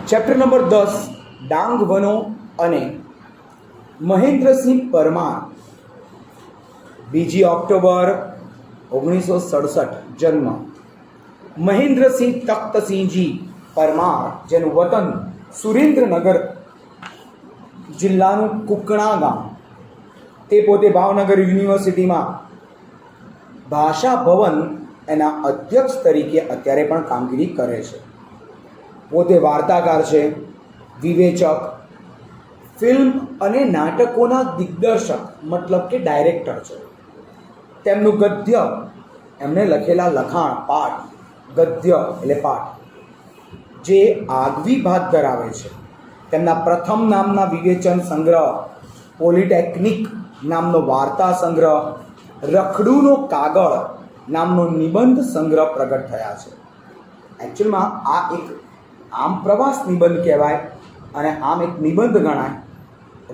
Chapter number 10 Dang વનો અને Mahendra Singh Parmar 2 October 1967 જન્મ. મહેન્દ્રસિંહ તખ્તસિંહજી પરમાર, જેનું વતન સુરેન્દ્રનગર જિલ્લાનું કુકણા ગામ, તે પોતે ભાવનગર યુનિવર્સિટીમાં ભાષા ભવન એના અધ્યક્ષ તરીકે અત્યારે પણ કામગીરી કરે છે. પોતે વાર્તાકાર છે, વિવેચક, ફિલ્મ અને નાટકોના દિગ્દર્શક મતલબ કે ડાયરેક્ટર છે. તેમનું ગદ્ય, એમણે લખેલા લખાણ, પાઠ, ગદ્ય એટલે પાઠ, જે આગવી ભાત ધરાવે છે. તેમના પ્રથમ નામના વિવેચન સંગ્રહ, પોલિટેકનિક નામનો વાર્તા સંગ્રહ, રખડુનો કાગળ નામનો નિબંધ સંગ્રહ પ્રગટ થયા છે. એકચ્યુઅલમાં આ એક આમ પ્રવાસ નિબંધ કહેવાય અને આમ એક નિબંધ ગણાય.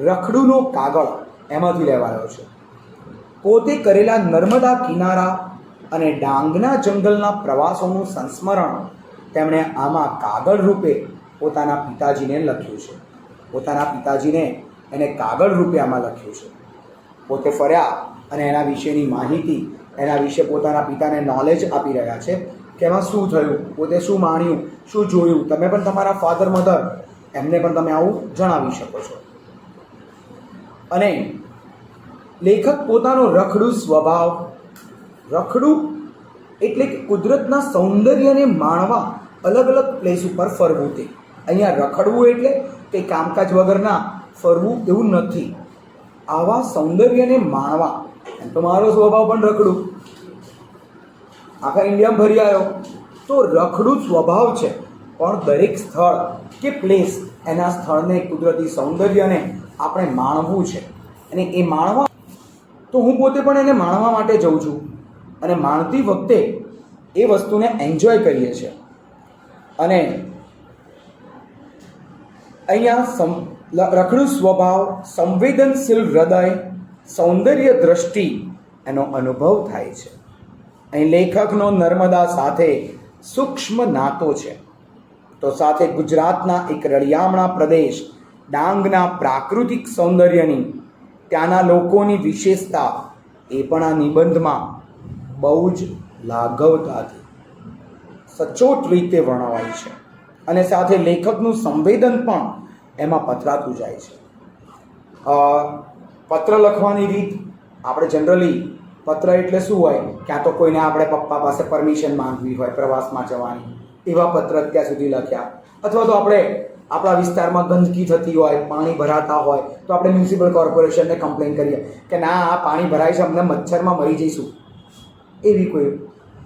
રખડુનો કાગળ એમાંથી લેવાયો છે. પોતે કરેલા નર્મદા કિનારા અને ડાંગના જંગલના પ્રવાસોનું સંસ્મરણ તેમણે આમાં કાગળ રૂપે પોતાના પિતાજીને લખ્યું છે. પોતાના પિતાજીને એને કાગળ રૂપે આમાં લખ્યું છે. પોતે ફર્યા અને એના વિશેની માહિતી, એના વિશે પોતાના પિતાને નોલેજ આપી રહ્યા છે કે એમાં શું થયું, પોતે શું માણ્યું, શું જોયું. તમે પણ તમારા ફાધર મધર એમને પણ તમે આવું જણાવી શકો છો. અને લેખક પોતાનો રખડું સ્વભાવ, રખડું એટલે કે કુદરતના સૌંદર્યને માણવા અલગ અલગ પ્લેસ ઉપર ફરવું. તે અહીંયા રખડવું એટલે કંઈ કામકાજ વગરના ફરવું એવું નથી. આવા સૌંદર્યને માણવા. એમ તો મારો સ્વભાવ પણ રખડું, આખા ઇન્ડિયામાં ફરી આવ્યો તો રખડું સ્વભાવ છે. પણ દરેક સ્થળ કે પ્લેસ, એના સ્થળને, કુદરતી સૌંદર્યને આપણે માણવું છે. અને એ માણવા તો હું પોતે પણ એને માણવા માટે જઉં છું અને માણતી વખતે એ વસ્તુને એન્જોય કરીએ છીએ. અને અહીંયા રખડું સ્વભાવ, સંવેદનશીલ હૃદય, સૌંદર્ય દ્રષ્ટિ એનો અનુભવ થાય છે. અહીં લેખકનો નર્મદા સાથે સૂક્ષ્મ નાતો છે. તો સાથે ગુજરાતના એક રળિયામણા પ્રદેશ ડાંગના પ્રાકૃતિક સૌંદર્યની, ત્યાંના લોકોની વિશેષતા એ પણ આ નિબંધમાં બહુ જ લાઘવતાથી, સચોટ રીતે વર્ણવાય છે. અને સાથે લેખકનું સંવેદન પણ એમાં પથરાતું જાય છે. પત્ર લખવાની રીત, આપણે જનરલી પત્ર એટલે શું હોય, ક્યાં તો કોઈને આપણે પપ્પા પાસે પરમિશન માંગવી હોય પ્રવાસમાં જવાની, એવા પત્ર અત્યાર સુધી લખ્યા. અથવા તો આપણે આપણા વિસ્તારમાં ગંદકી થતી હોય, પાણી ભરાતા હોય તો આપણે મ્યુનિસિપલ કોર્પોરેશનને કમ્પ્લેન કરીએ કે ના, આ પાણી ભરાય છે, અમને મચ્છરમાં મરી જઈશું, એવી કોઈ.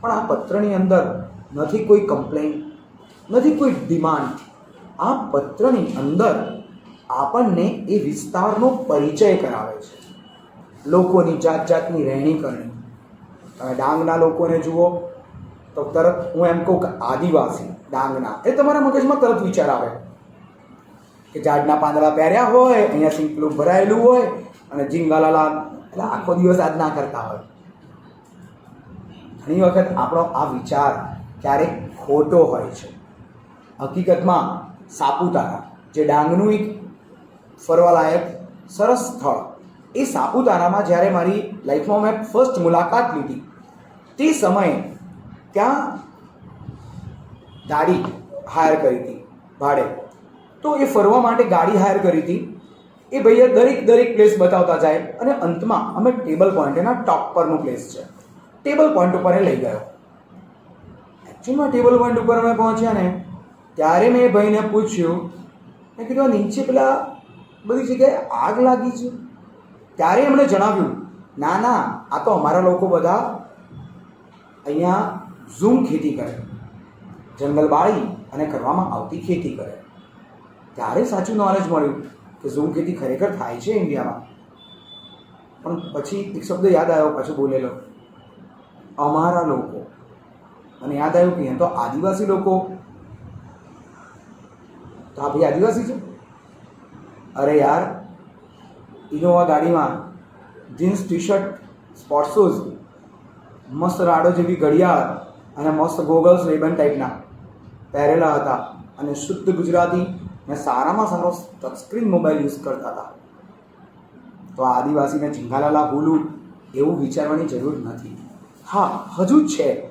પણ આ પત્રની અંદર નથી કોઈ કમ્પ્લેન, નથી કોઈ ડિમાન્ડ. આ પત્રની અંદર આપણને એ વિસ્તારનો પરિચય કરાવે છે, લોકોની જાત જાતની રહેણી કરણી. તમે ડાંગના લોકોને જુઓ તો તરત હું એમ કહું કે આદિવાસી ડાંગના, એ તમારા મગજમાં તરત વિચાર આવે કે ઝાડના પાંદડા પહેર્યા હોય, અહીંયા સિંપલું ભરાયેલું હોય અને જીંગાલાલા, એટલે આખો દિવસ આજ ના કરતા હોય. ઘણી વખત આપણો આ વિચાર ક્યારેક ખોટો હોય છે. હકીકતમાં સાપુતારા, જે ડાંગનું એક ફરવાલાયક સરસ સ્થળ, એ સાપુતારામાં જ્યારે મારી લાઈફમાં મેં ફર્સ્ટ મુલાકાત લીધી તે સમયે ત્યાં ગાડી હાયર કરી હતી ભાડે. તો એ ફરવા માટે ગાડી હાયર કરી હતી. એ ભાઈએ દરેક પ્લેસ બતાવતા જાય અને અંતમાં અમે ટેબલ પોઈન્ટ, એના ટોપ પરનું પ્લેસ છે, ટેબલ પોઈન્ટ ઉપર એ લઈ ગયો. એકચ્યુઅલમાં ટેબલ પોઈન્ટ ઉપર અમે પહોંચ્યા ને ત્યારે મેં એ ભાઈને પૂછ્યું, મેં કીધું નીચે પેલા બધી જગ્યાએ આગ લાગી છે? ત્યારે એમણે જણાવ્યું, ના ના, આ તો અમારા લોકો બધા અહીંયા ઝૂમ ખેતી કરે, જંગલ બાળી અને કરવામાં આવતી ખેતી કરે. ત્યારે સાચું નોલેજ મળ્યું કે ઝૂમ ખેતી ખરેખર થાય છે ઇન્ડિયામાં. પણ પછી એક શબ્દ યાદ આવ્યો, પાછું બોલેલો, અમારા લોકો. અને યાદ આવ્યું કે તો આદિવાસી લોકો, તો આ ભાઈ આદિવાસી છે? અરે યાર, ઇનોવા ગાડીમાં jeans T shirt, sports shoes, મસ્ત રાડો જેવી ઘડિયાળ અને મસ્ત ગોગલ્સ રેબન ટાઈપના પહેરેલા હતા અને શુદ્ધ ગુજરાતી ને સારામાં સારો ટચસ્ક્રીન મોબાઈલ યુઝ કરતા હતા. તો આ આદિવાસીને ઝીંગાલાલા હુલું એવું વિચારવાની જરૂર નથી. હા, હજુ છે,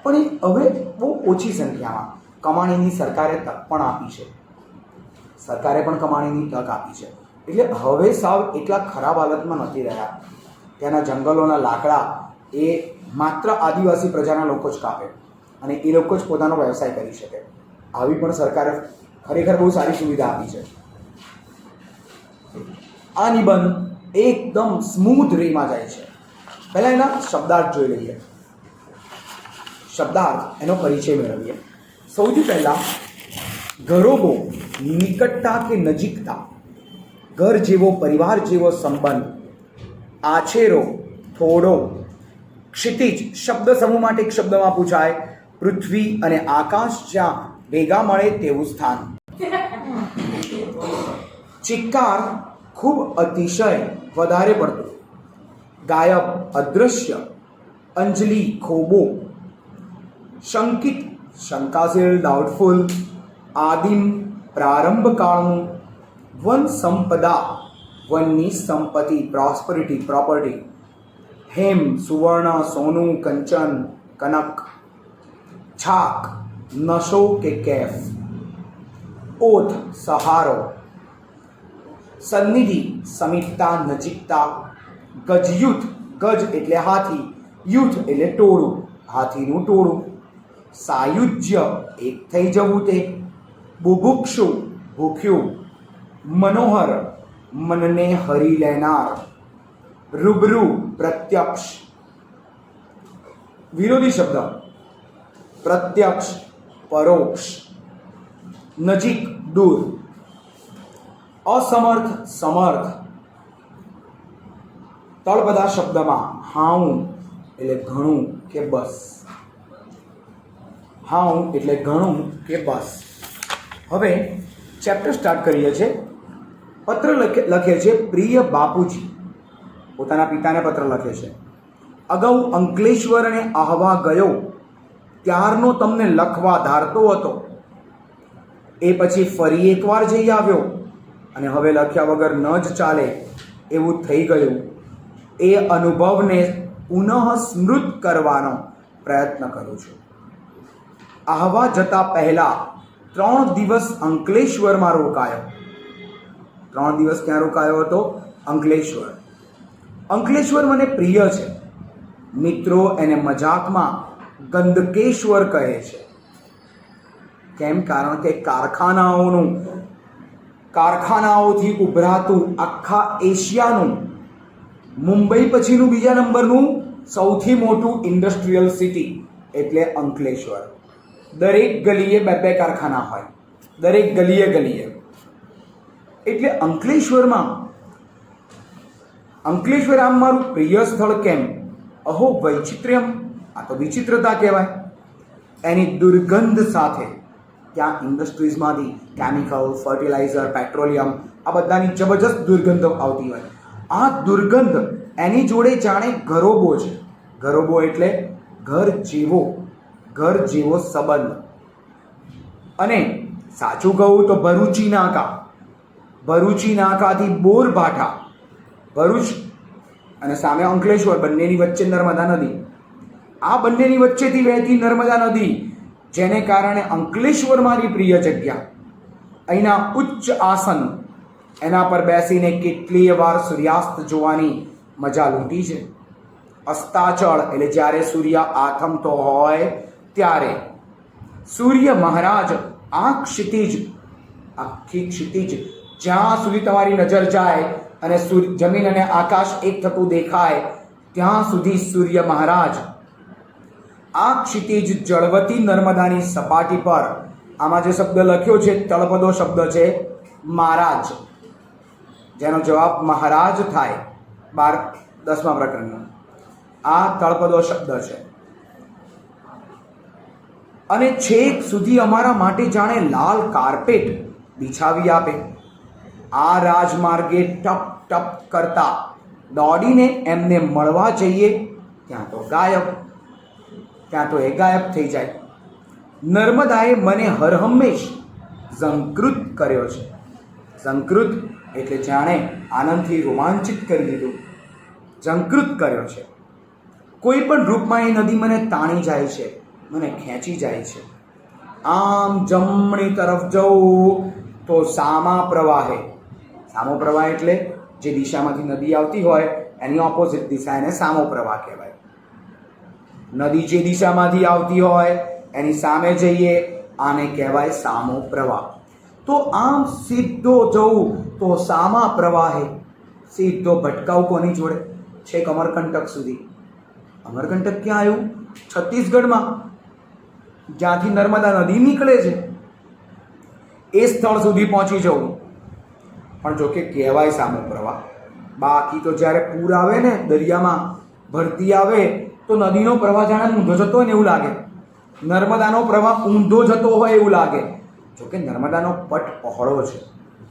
પણ એ હવે બહુ ઓછી સંખ્યામાં. કમાણીની સરકારે તક પણ આપી છે. સરકારે પણ કમાણીની તક આપી છે. એટલે હવે સાવ એટલા ખરાબ હાલતમાં નથી રહ્યા. ત્યાંના જંગલોના લાકડા એ માત્ર આદિવાસી પ્રજાના લોકો જ કાપે અને એ લોકો જ પોતાનો વ્યવસાય કરી શકે. આવી પણ સરકારે ખરેખર બહુ સારી સુવિધા આપી છે. આ નિબંધ એકદમ સ્મૂધ રેમાં જાય છે. પહેલાં એના શબ્દાર્થ જોઈ લઈએ. શબ્દાર્થ, એનો પરિચય મેળવીએ. સૌથી પહેલાં ઘરોબો, નિકટતા કે નજીકતા, ઘર જેવો, પરિવાર જેવો સંબંધ. આછેરો, થોડો. ક્ષિતિજ, શબ્દ સમૂહ માટે એક શબ્દમાં પૂછાય, પૃથ્વી અને આકાશ જ્યાં ભેગા મળે તેવું સ્થાન. ચિક્કાર, ખૂબ, અતિશય, વધારે પડતું. ગાયબ, અદૃશ્ય. અંજલિ, ખોબો. શંકિત, શંકાશીલ, ડાઉટફુલ. આદિમ, પ્રારંભ કાળનું. વન સંપદા, વનની સંપત્તિ, પ્રોસ્પરિટી, પ્રોપર્ટી. હેમ, સુવર્ણ, સોનું, કંચન, કનક. છાક, નશો કે કેફ. ઓથ, સહારો. સન્નિધિ, સમીપતા, નજીકતા. ગજયુથ, ગજ એટલે હાથી, યુથ એટલે ટોળું, હાથીનું ટોળું. સાયુજ્ય, એક થઈ જવું તે. બુભુક્ષુ, ભૂખ્યું. મનોહર, મનને હરી લેનાર. રૂબરૂ, પ્રત્યક્ષ. વિરોધી શબ્દ, પ્રત્યક્ષ, પરોક્ષ. નજીક, દૂર. અસમર્થ, સમર્થ. તળપદા શબ્દમાં હાઉ એટલે ઘણું કે બસ. હાઉ એટલે ઘણું કે બસ. હવે ચેપ્ટર સ્ટાર્ટ કરીએ છીએ. પત્ર લખે છે પ્રિય બાપુજી. પોતાના પિતાને પત્ર લખે છે. અગાઉ અંકલેશ્વર અને આહવા ગયો ત્યારનો તમને લખવા ધારતો હતો. એ પછી ફરી એકવાર જઈ આવ્યો અને હવે લખ્યા વગર ન જ ચાલે એવું થઈ ગયું. એ અનુભવને પુનઃ સ્મૃત કરવાનો પ્રયત્ન કરું છું. આહવા જતા પહેલા 3 દિવસ અંકલેશ્વરમાં રોકાયો. 3 દિવસ ક્યાં રોકાયો હતો? અંકલેશ્વર. અંકલેશ્વર મને પ્રિય છે. મિત્રો એને મજાકમાં ગંદકેશ્વર કહે છે. કેમ? કારણ કે કારખાનાઓથી ઉભરાતું આખા એશિયાનું, મુંબઈ પછીનું બીજા નંબરનું સૌથી મોટું ઇન્ડસ્ટ્રીયલ સિટી એટલે અંકલેશ્વર. દરેક ગલીએ 2 કારખાના હોય, દરેક ગલીએ. એટલે અંકલેશ્વર આમ મારું પ્રિય સ્થળ. કેમ? અહો વૈચિત્ર્યમ, આ તો વિચિત્રતા કહેવાય. એની દુર્ગંધ સાથે, ત્યાં ઇન્ડસ્ટ્રીઝમાંથી કેમિકલ, ફર્ટિલાઇઝર, પેટ્રોલિયમ આ બધાની જબરજસ્ત દુર્ગંધ આવતી હોય. આ દુર્ગંધ એની જોડે જાણે ઘરોબો છે. ઘરોબો એટલે ઘર જેવો સંબંધ. અને સાચું કહું તો ભરૂચી નાકાથી બોરભાઠા, ભરૂચ અને સામે અંકલેશ્વર, બંનેની વચ્ચે નર્મદા નદી. આ બંનેની વચ્ચેથી વહેતી નર્મદા નદી, જેને કારણે અંકલેશ્વર મારી પ્રિય જગ્યા. અહીંના ઉચ્ચ આસન, એના પર બેસીને કેટલીય વાર સૂર્યાસ્ત જોવાની મજા લૂંટી છે. અસ્તાચળ એટલે જ્યારે સૂર્ય આથમતો હોય ત્યારે. સૂર્ય મહારાજ, આખી ક્ષિતિજ જ્યાં સુધી તમારી નજર જાય અને જમીન અને આકાશ એક થતું દેખાય ત્યાં સુધી સૂર્ય મહારાજ. આ ક્ષિતિજ જળવતી નર્મદાની સપાટી પર, આમાં જે શબ્દ લખ્યો છે તળપદો શબ્દ છે મહારાજ, જેનો જવાબ મહારાજ થાય 10મા પ્રકરણનો. આ તળપદો શબ્દ છે. અને છેક સુધી અમારા માટે જાણે લાલ કાર્પેટ બિછાવી આપે. આ રાજમાર્ગે ટપ ટપ કરતા દોડીને એમને મળવા જઈએ ત્યાં તો એ ગાયબ થઈ જાય. નર્મદાએ મને હરહંમેશ ઝંકૃત કર્યો છે. ઝંકૃત એટલે જાણે આનંદથી રોમાંચિત કરી દીધું, ઝંકૃત કર્યો છે. કોઈ પણ રૂપમાં એ નદી મને તાણી જાય છે, મને ખેંચી જાય છે. આમ જમણી તરફ જવું તો સામા પ્રવાહે, સામો પ્રવાહ એટલે જે દિશામાંથી નદી આવતી હોય એની ઓપોઝિટ દિશા, એને સામો પ્રવાહ કહેવાય. નદી જે દિશામાંથી આવતી હોય એની સામે જઈએ, આને કહેવાય સામો પ્રવાહ. તો આમ સીધો જવું તો સામા પ્રવાહે, સીધો ભટકાવ કોની જોડે? છેક અમરકંટક સુધી. અમરકંટક ક્યાં આવ્યું? છત્તીસગઢમાં, જ્યાંથી નર્મદા નદી નીકળે છે એ સ્થળ સુધી પહોંચી જવું. પણ જોકે કહેવાય સામો પ્રવાહ. બાકી તો જ્યારે પૂર આવે ને, દરિયામાં ભરતી આવે તો નદીનો પ્રવાહ જાણે ઊંધો જતો હોય ને એવું લાગે, નર્મદાનો પ્રવાહ ઊંધો જતો હોય એવું લાગે. જોકે નર્મદાનો પટ પહોળો છે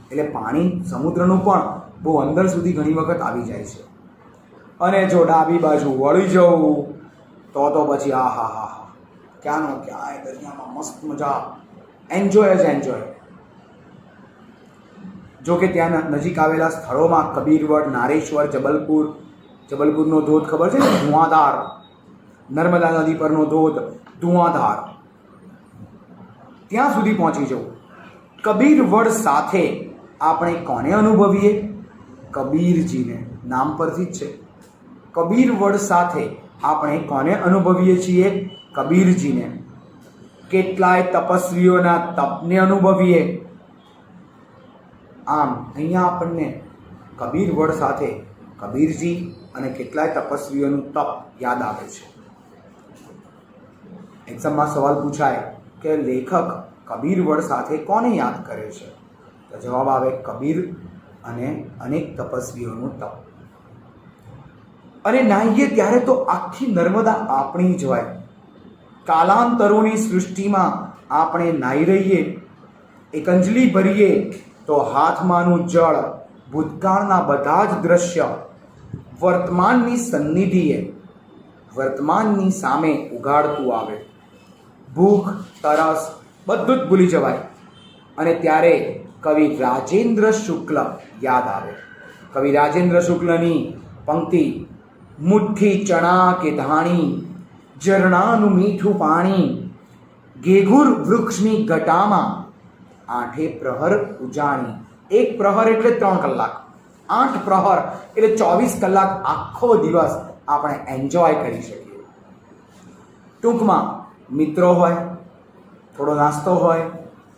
એટલે પાણી સમુદ્રનું પણ બહુ અંદર સુધી ઘણી વખત આવી જાય છે. અને જો ડાબી બાજુ વળી જવું તો પછી આ હા હા હા, ક્યાંનો ક્યાંય દરિયામાં મસ્ત મજા, એન્જોય જ એન્જોય. જો કે ત્યાં નજીક આવેલા સ્થળોમાં કબીરવડ, નારેશ્વર, જબલપુરનો ધોધ ખબર છે ને, ધુઆંધાર, નર્મદા નદી પરનો ધોધ ધુઆંધાર, ત્યાં સુધી પહોંચી જવું. કબીરવડ સાથે આપણે કોને અનુભવીએ? કબીરજીને. નામ પરથી જ છે. કબીરવડ સાથે આપણે કોને અનુભવીએ છીએ? કબીરજીને. કેટલાય તપસ્વીઓના તપને અનુભવીએ. આમ અહીંયા આપણને કબીરવડ સાથે કબીરજી અને કેટલાય તપસ્વીઓનું તપ યાદ આવે છે. એક્ઝામમાં સવાલ પૂછાય કે લેખક કબીરવડ સાથે કોને યાદ કરે છે? તો જવાબ આવે કબીર અને અનેક તપસ્વીઓનું તપ. અને નાહીએ ત્યારે તો આખી નર્મદા આપણી જ હોય. કાલાંતરોની સૃષ્ટિમાં આપણે નાહી રહીએ, એક અંજલિ ભરીએ તો હાથમાંનું જળ ભૂતકાળના બધા જ દ્રશ્ય વર્તમાનની સન્નિધિએ, વર્તમાનની સામે ઉઘાડતું આવે. ભૂખ, તરસ બધું જ ભૂલી જવાય. અને ત્યારે કવિ રાજેન્દ્ર શુક્લ યાદ આવે. કવિ રાજેન્દ્ર શુક્લની પંક્તિ, મુઠ્ઠી ચણા કે ધાણી, ઝરણાનું મીઠું પાણી, ઘેઘુર વૃક્ષની ઘટામાં, આઠે પ્રહર ઉજાણી. એક પ્રહર એટલે 3 કલાક, 8 પ્રહર એટલે 24 કલાક આખો દિવસ આપણે એન્જોય કરી શકીએ. ટૂંકમાં મિત્રો હોય, થોડો નાસ્તો હોય,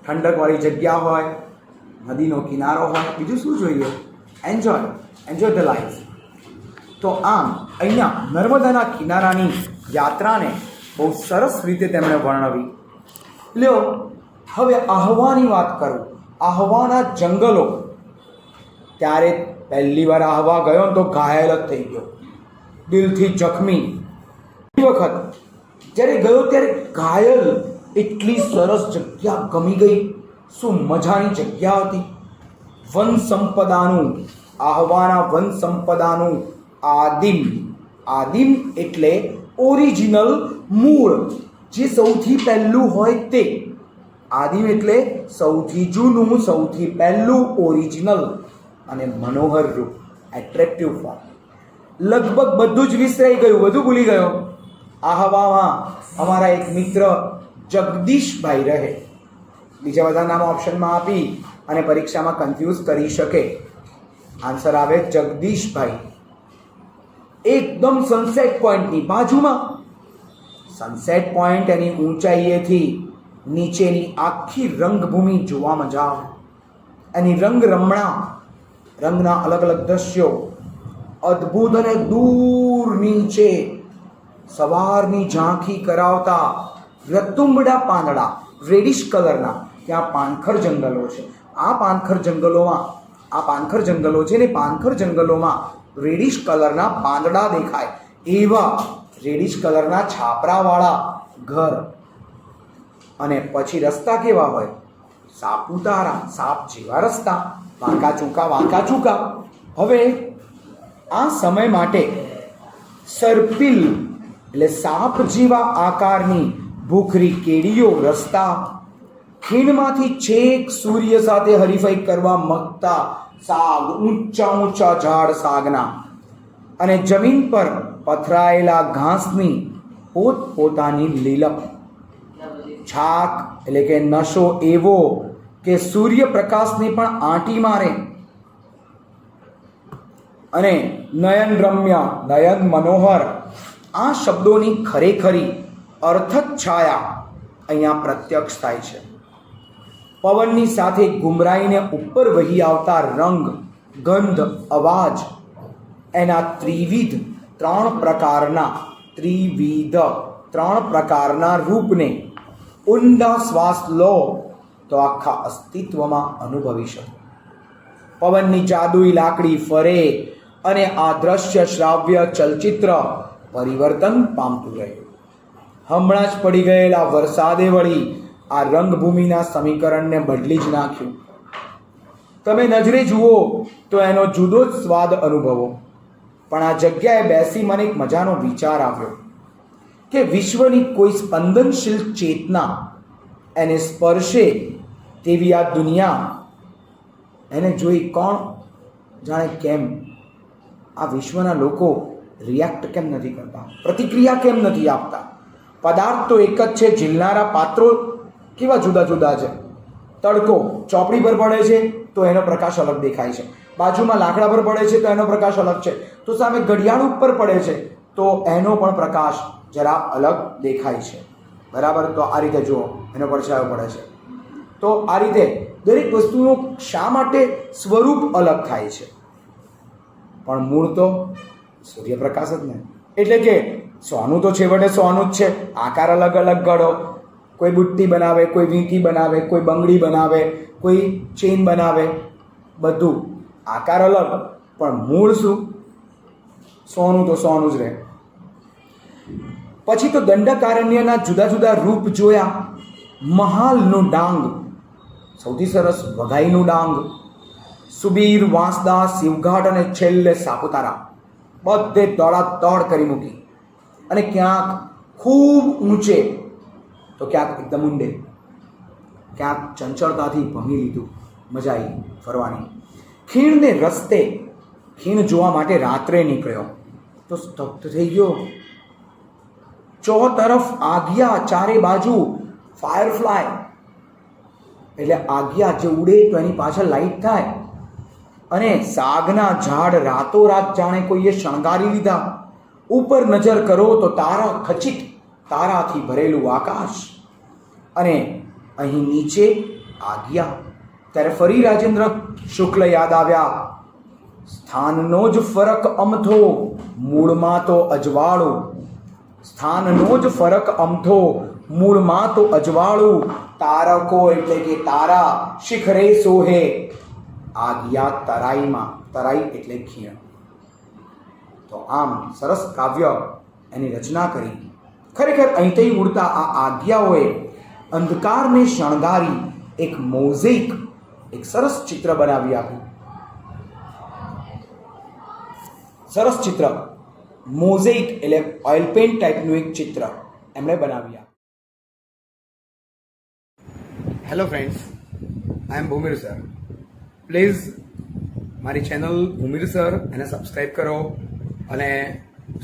ઠંડકવાળી જગ્યા હોય, નદીનો કિનારો હોય, બીજું શું જોઈએ? Enjoy the life. તો આમ અહીંયા નર્મદાના કિનારાની યાત્રાને બહુ સરસ રીતે તેમણે વર્ણવી. લ્યો હવે આહવાની વાત કરું. આહવાના જંગલો. ત્યારે પહેલી વાર આહવા ગયો તો ઘાયલ જ થઈ ગયો, દિલથી જખમી. વખત જ્યારે ગયો ત્યારે ઘાયલ. એટલી સરસ જગ્યા ગમી ગઈ, શું મજાની જગ્યા હતી. વન સંપદાનું, આહવાના વન સંપદાનું આદિમ એટલે ઓરિજિનલ, મૂળ, જે સૌથી પહેલું હોય તે. આદિમ એટલે સૌથી જૂનું, સૌથી પહેલું, ઓરિજિનલ અને મનોહર રૂપ, એટ્રેક્ટિવ ફોર્મ. લગભગ બધું જ વિસરાઈ ગયું, બધું ભૂલી ગયો. આહવામાં અમારા એક મિત્ર જગદીશભાઈ રહે. બીજા બધા નામ ઓપ્શનમાં આપી અને પરીક્ષામાં કન્ફ્યુઝ કરી શકે. આન્સર આવે જગદીશભાઈ. એકદમ સનસેટ પોઈન્ટની બાજુમાં. સનસેટ પોઈન્ટ એની ઊંચાઈએથી નીચેની આખી રંગભૂમિ જોવા મજા આવે. એની રંગના અલગ અલગ દ્રશ્યો અદ્ભુત. અને દૂર નીચે સવારની ઝાંખી કરાવતા રતુંબડા પાંદડા, રેડિશ કલરના, ત્યાં પાનખર જંગલો છે. આ પાનખર જંગલો છે ને, પાનખર જંગલોમાં રેડિશ કલરના પાંદડા દેખાય એવા રેડિશ કલરના છાપરાવાળા ઘર. અને પછી રસ્તા કેવા હોય? સાપુતારા, સાપ જેવા રસ્તા, વાંકા ચૂકા. હવે આ સમય માટે સર્પિલ એટલે સાપ જેવા આકારની ભૂખરી કેડીઓ રસ્તા, ખીણમાંથી છેક સૂર્ય સાથે હરીફાઈ કરવા મગતા સાગ, ઊંચા ઊંચા ઝાડ સાગના અને જમીન પર પથરાયેલા ઘાસની પોતપોતાની લીલપ, છાક એટલે કે નશો એવો કે સૂર્યપ્રકાશને પણ આંટી મારે અને નયન રમ્ય, નયન મનોહર, આ શબ્દોની ખરેખરી અર્થક છાયા અહીંયા પ્રત્યક્ષ થાય છે. પવનની સાથે ગુમરાઈને ઉપર વહી આવતા રંગ, ગંધ, અવાજ એના ત્રિવિધ ત્રણ પ્રકારના રૂપને ઊંડા શ્વાસ લો તો આખા અસ્તિત્વમાં અનુભવી શકો. પવનની જાદુઈ લાકડી ફરે અને આ દ્રશ્ય શ્રાવ્ય ચલચિત્ર પરિવર્તન પામતું રહ્યું. હમણાં જ પડી ગયેલા વરસાદે વળી આ રંગભૂમિના સમીકરણને બદલી જ નાખ્યું. તમે નજરે જુઓ તો એનો જુદો જ સ્વાદ અનુભવો. પણ આ જગ્યાએ બેસી મને એક મજાનો વિચાર આવ્યો કે વિશ્વની કોઈ સ્પંદનશીલ ચેતના એને સ્પર્શે તેવી આ દુનિયા, એને જોઈ કોણ જાણે કેમ આ વિશ્વના લોકો રિએક્ટ કેમ નથી કરતા, પ્રતિક્રિયા કેમ નથી આપતા? પદાર્થ તો એક જ છે, ઝીલનારા પાત્રો કેવા જુદા જુદા છે. તડકો ચોપડી પર પડે છે તો એનો પ્રકાશ અલગ દેખાય છે, બાજુમાં લાકડા પર પડે છે તો એનો પ્રકાશ અલગ છે, તો સામે ઘડિયાળ ઉપર પડે છે તો એનો પણ પ્રકાશ જરા અલગ દેખાય છે. બરાબર? તો આ રીતે જુઓ, એનો પડછાયો પડે છે. તો આ રીતે દરેક વસ્તુનું શા માટે સ્વરૂપ અલગ થાય છે? પણ મૂળ તો સૂર્યપ્રકાશ જ ને. એટલે કે સોનું તો છેવટે સોનું જ છે, આકાર અલગ અલગ ગળો, કોઈ બુટ્ટી બનાવે, કોઈ વીંટી બનાવે, કોઈ બંગડી બનાવે, કોઈ ચેઇન બનાવે, બધું આકાર અલગ પણ મૂળ શું? સોનું તો સોનું જ રહે. પછી તો દંડકારણ્યના જુદા જુદા રૂપ જોયા. મહાલનું ડાંગ, સૌથી સરસ વઘાઈનું ડાંગ, સુબીર, વાંસદા, શિવઘાટ અને છેલ્લે સાપુતારા, બધે દોડાદોડ કરી મૂકી. અને ક્યાંક ખૂબ ઊંચે તો ક્યાંક એકદમ ઊંડે, ક્યાંક ચંચળતાથી ભમી લીધું. મજા આવી ફરવાની. ખીણને રસ્તે, ખીણ જોવા માટે રાત્રે નીકળ્યો તો સ્તબ્ધ થઈ ગયો. ચો તરફ આગિયા, ચારે બાજુ ફાયરફ્લાય, એટલે આગિયા જે ઉડે તો એની પાછળ લાઈટ થાય. અને સાગના ઝાડ રાતોરાત જાણે કોઈએ શણગારી લીધા. ઉપર નજર કરો તો તારા ખચિત, તારાથી ભરેલું આકાશ, અને અહીં નીચે આગિયા. ત્યારે ફરી રાજેન્દ્ર શુક્લ યાદ આવ્યા. સ્થાનનો જ ફરક અમથો, મૂળમાં તો અજવાળું. સ્થાનનો જ ફરક અમથો, મૂળમાં તો અજવાળું. તારકો એટલે કે તારા શિખરે સોહે, આગિયા તરાઈમાં. તરાઈ એટલે ખીણ. તો આમ સરસ કાવ્ય એની રચના કરી. ખરેખર અહીંથી ઉડતા આ આજ્ઞાઓએ અંધકારને શણગારી એક મોઝેક, એક સરસ ચિત્ર બનાવી આપ્યું. સરસ ચિત્ર, મોઝેક એટલે ઓઇલ પેન્ટ ટાઈપનું એક ચિત્ર એમણે બનાવી આપ્યું. Hello friends, I am Bhumir sir. Please મારી ચેનલ ભૂમિર સર એને સબસ્ક્રાઈબ કરો અને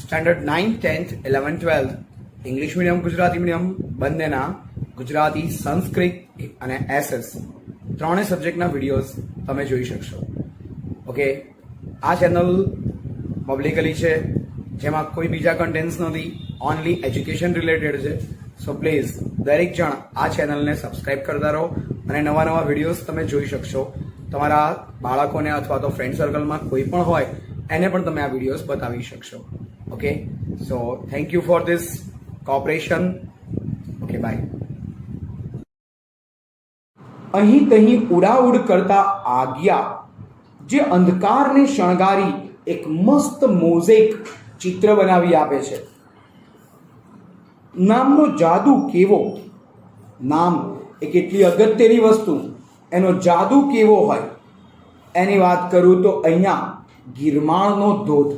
standard 9, 10th, 11th, 12th English medium, Gujarati medium બંનેના ગુજરાતી, સંસ્કૃત અને એસએસ ત્રણેય સબ્જેક્ટના વિડીયોઝ તમે જોઈ શકશો. ઓકે, આ ચેનલ પબ્લિકલી છે, જેમાં કોઈ બીજા કન્ટેન્ટ્સ નથી, ઓનલી એજ્યુકેશન રિલેટેડ છે. સો પ્લીઝ દરેક જણ આ ચેનલને સબસ્ક્રાઈબ કરતા રહો અને નવા નવા વિડીયોઝ તમે જોઈ શકશો. તમારા બાળકોને અથવા તો ફ્રેન્ડ સર્કલમાં કોઈ પણ હોય એને પણ તમે આ વિડીયોઝ બતાવી શકશો. Okay, so thank you for this cooperation. Okay, bye. અહીં તહીં ઉડાઉડ કરતા આજ્ઞા જે અંધકારને શણગારી એક મસ્ત મોઝેક ચિત્ર બનાવી આપે છે. નામનો જાદુ કેવો, નામ એ કેટલી અગત્યની વસ્તુ, એનો જાદુ કેવો હોય એની વાત કરું તો અહીંયા ગિરમાળનો ધોધ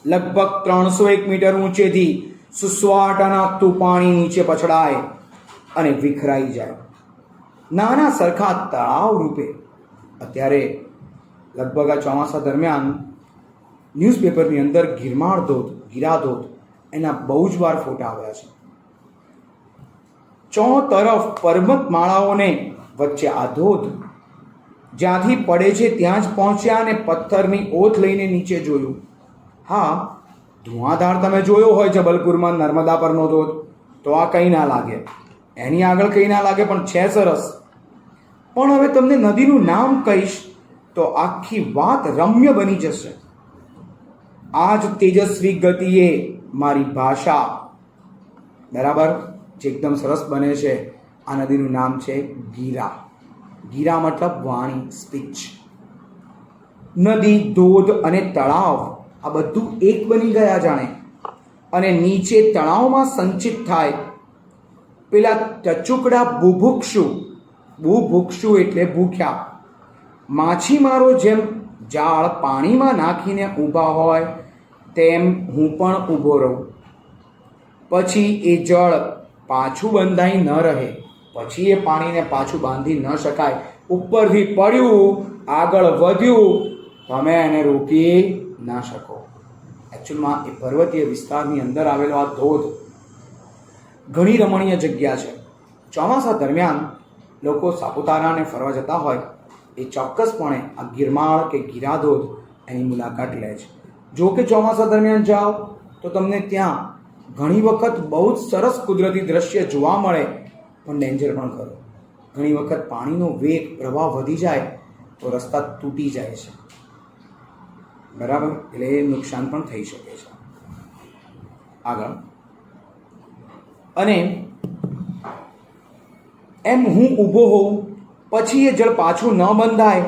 લગભગ 301 મીટર ઊંચેથી સુસવાટ અનાગતું પાણી નીચે પછડાય અને વિખરાઈ જાય. નાના સરખા તળાવ રૂપે અત્યારે લગભગ આ ચોમાસા દરમિયાન ન્યૂઝપેપરની અંદર ગિરમાળ ધોધ, ગીરા ધોધ એના બહુ જ વાર ફોટા આવ્યા છે. ચો તરફ પર્વતમાળાઓને વચ્ચે આ ધોધ જ્યાંથી પડે છે ત્યાં જ પહોંચ્યા અને પથ્થરની ઓથ લઈને નીચે જોયું. હા, ધુઆધાર તમે જોયો હોય જબલપુરમાં નર્મદા પરનો ધોધ, તો આ કંઈ ના લાગે, એની આગળ કંઈ ના લાગે, પણ છે સરસ. પણ હવે તમને નદીનું નામ કહીશ તો આખી વાત રમ્ય બની જશે. આ જ તેજસ્વી ગતિએ મારી ભાષા બરાબર જે એકદમ સરસ બને છે. આ નદીનું નામ છે ગીરા. ગીરા મતલબ વાણી, સ્પીચ. નદી, ધોધ અને તળાવ આ બધું એક બની ગયા જાણે, અને નીચે તળાવમાં સંચિત થાય પેલા ટચુકડા બુભુક્ષુ. બુભુક્ષુ એટલે ભૂખ્યા માછીમારો જેમ જાળ પાણીમાં નાખીને ઊભા હોય તેમ હું પણ ઊભો રહું. પછી એ જળ પાછું બંધાઈ ન રહે, પછી એ પાણીને પાછું બાંધી ન શકાય. ઉપરથી પડ્યું, આગળ વધ્યું, તમે એને રોકી ના શકો. એકચ્યુઅલમાં એ પર્વતીય વિસ્તારની અંદર આવેલો આ ધોધ ઘણી રમણીય જગ્યા છે. ચોમાસા દરમિયાન લોકો સાપુતારાને ફરવા જતા હોય એ ચોક્કસપણે આ ગિરમાળ કે ગીરા ધોધ એની મુલાકાત લે છે. જો કે ચોમાસા દરમિયાન જાઓ તો તમને ત્યાં ઘણી વખત બહુ જ સરસ કુદરતી દ્રશ્ય જોવા મળે, પણ ડેન્જર પણ ખરો. ઘણી વખત પાણીનો વેગ, પ્રવાહ વધી જાય તો રસ્તા તૂટી જાય છે, બરાબર, એટલે એ નુકસાન પણ થઈ શકે છે. આગળ, અને એમ હું ઊભો હોઉં, પછી એ જળ પાછું ન બંધાય,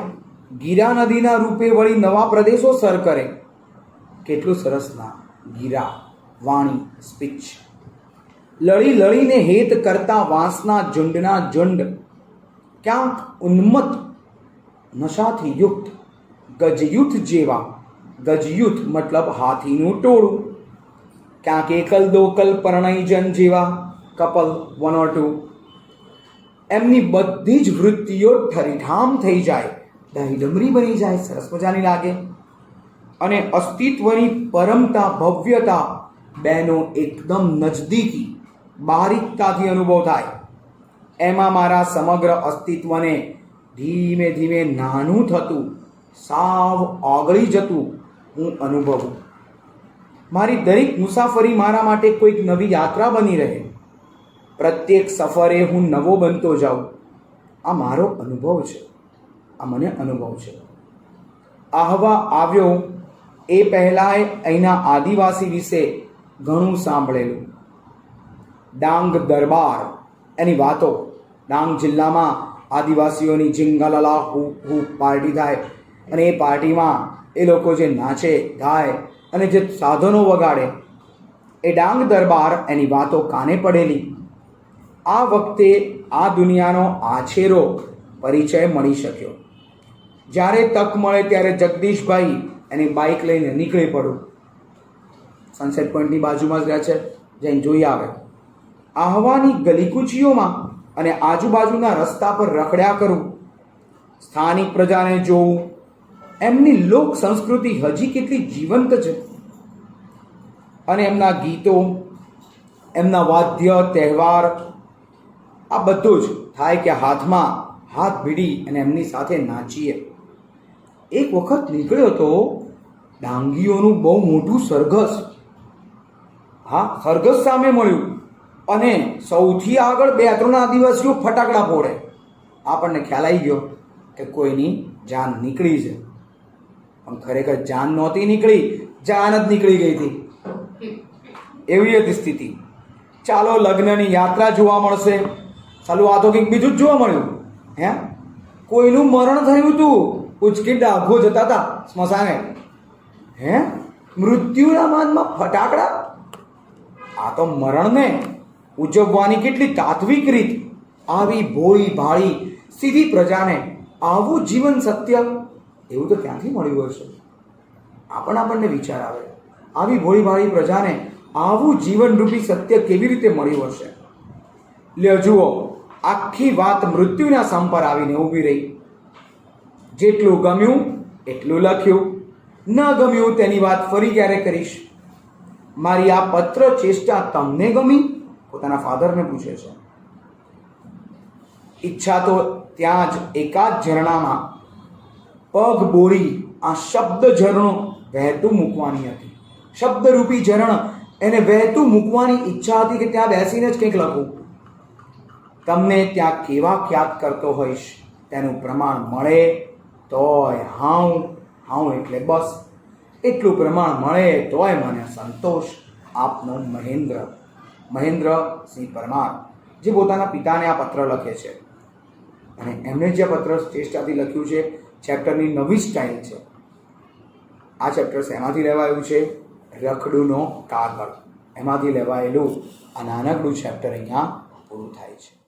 ગીરા નદીના રૂપે વળી નવા પ્રદેશો સર કરે. કેટલું સરસ નામ, ગીરા, વાણી, સ્પીચ. લળી લળીને હેત કરતા વાંસના ઝુંડના ઝુંડ, ક્યાંક ઉન્મત્ત નશાથી યુક્ત ગજયુથ જેવા. ગજયુથ મતલબ હાથીનું ટોળું. ક્યાંક એકલ દોકલ પરણયજન જેવા કપલ, 1 or 2. એમની બધી જ વૃત્તિઓ ઠરીઠામ થઈ જાય, દહીડમરી બની જાય, સરસ મજાની લાગે. અને અસ્તિત્વની પરમતા, ભવ્યતા બેનો એકદમ નજદીકી, બારીકતાથી અનુભવ થાય. એમાં મારા સમગ્ર અસ્તિત્વને ધીમે ધીમે નાનું થતું, સાવ ઓગળી જતું હું અનુભવું. મારી દરેક મુસાફરી મારા માટે કોઈક નવી યાત્રા બની રહે. પ્રત્યેક સફરે હું નવો બનતો જાઉં. આ મારો અનુભવ છે, આ મને અનુભવ છે. આહવા આવ્યો એ પહેલાંય અહીંના આદિવાસી વિશે ઘણું સાંભળેલું. ડાંગ દરબાર એની વાતો. ડાંગ જિલ્લામાં આદિવાસીઓની જિંગાલાલા હુ હુ પાર્ટી થાય, અને એ પાર્ટીમાં એ લોકો જે નાચે, ગાય અને જે સાધનો વગાડે, એ ડાંગ દરબાર એની વાતો કાને પડેલી. આ વખતે આ દુનિયાનો આછેરો પરિચય મળી શક્યો. જ્યારે તક મળે ત્યારે જગદીશભાઈ એની બાઇક લઈને નીકળી પડું. સનસેટ પોઈન્ટની બાજુમાં જ રહે છે, જઈને જોઈ આવે. આહવાની ગલીકુચીઓમાં અને આજુબાજુના રસ્તા પર રખડ્યા કરું. સ્થાનિક પ્રજાને જોઉં, એમની લોક સંસ્કૃતિ હજી કેટલી જીવંત છે, અને એમના ગીતો, એમના વાદ્ય, તહેવાર, આ બધું જ થાય કે હાથમાં હાથ ભીડી અને એમની સાથે નાચીએ. એક વખત નીકળ્યો તો ડાંગીઓનું બહુ મોટું સરઘસ. હા, સરઘસ સામે મળ્યું, અને સૌથી આગળ 2-3 આદિવાસીઓ ફટાકડા ફોડે. આપણને ખ્યાલ આવી ગયો કે કોઈની જાન નીકળી છે, પણ ખરેખર જાન નહોતી નીકળી, જાન જ નીકળી ગઈ હતી. એવી હતી સ્થિતિ. ચાલો લગ્નની યાત્રા જોવા મળશે. ચાલો આ તો કંઈક બીજું જ જોવા મળ્યું. હે, કોઈનું મરણ થયું હતું, ઉચકી ડાઘો જતા હતા સ્મશાને. હે, મૃત્યુના માનમાં ફટાકડા. આ તો મરણને ઉજવવાની કેટલી તાત્વિક રીત. આવી ભોળી ભાળી સીધી પ્રજાને આવું જીવન સત્ય, એવું તો ક્યાંથી મળ્યું હશે? આપણને વિચાર આવે, આવી ભોળી ભાળી પ્રજાને આવું જીવનરૂપી સત્ય કેવી રીતે મળ્યું હશે? લ્યો જુઓ, આખી વાત મૃત્યુના સમ પર આવીને ઊભી રહી. જેટલું ગમ્યું એટલું લખ્યું, ન ગમ્યું તેની વાત ફરી ક્યારે કરીશ. મારી આ પત્ર ચેષ્ટા તમને ગમી? પોતાના ફાધરને પૂછે છે. ઈચ્છા તો ત્યાં જ એકાદ ઝરણામાં પગ બોળી આ શબ્દ ઝરણું વહેતું મૂકવાની હતી. શબ્દરૂપી ઝરણ એને વહેતું મૂકવાની ઈચ્છા હતી કે ત્યાં બેસીને જ કંઈક લખું. તમને ત્યાં કેવા ખ્યાત કરતો હોઈશ તેનું પ્રમાણ મળે તોય હાઉ એટલે બસ એટલું પ્રમાણ મળે તોય મને સંતોષ. આપનો મહેન્દ્રસિંહ પરમાર, જે પોતાના પિતાને આ પત્ર લખે છે. અને એમણે જે પત્ર ચેષ્ટાથી લખ્યું છે, ચેપ્ટરની નવી સ્ટાઇલ છે. આ ચેપ્ટર શેમાંથી લેવાયું છે? રખડુનો કાગળ, એમાંથી લેવાયેલું આ નાનકડું ચેપ્ટર અહીંયા પૂરું થાય છે.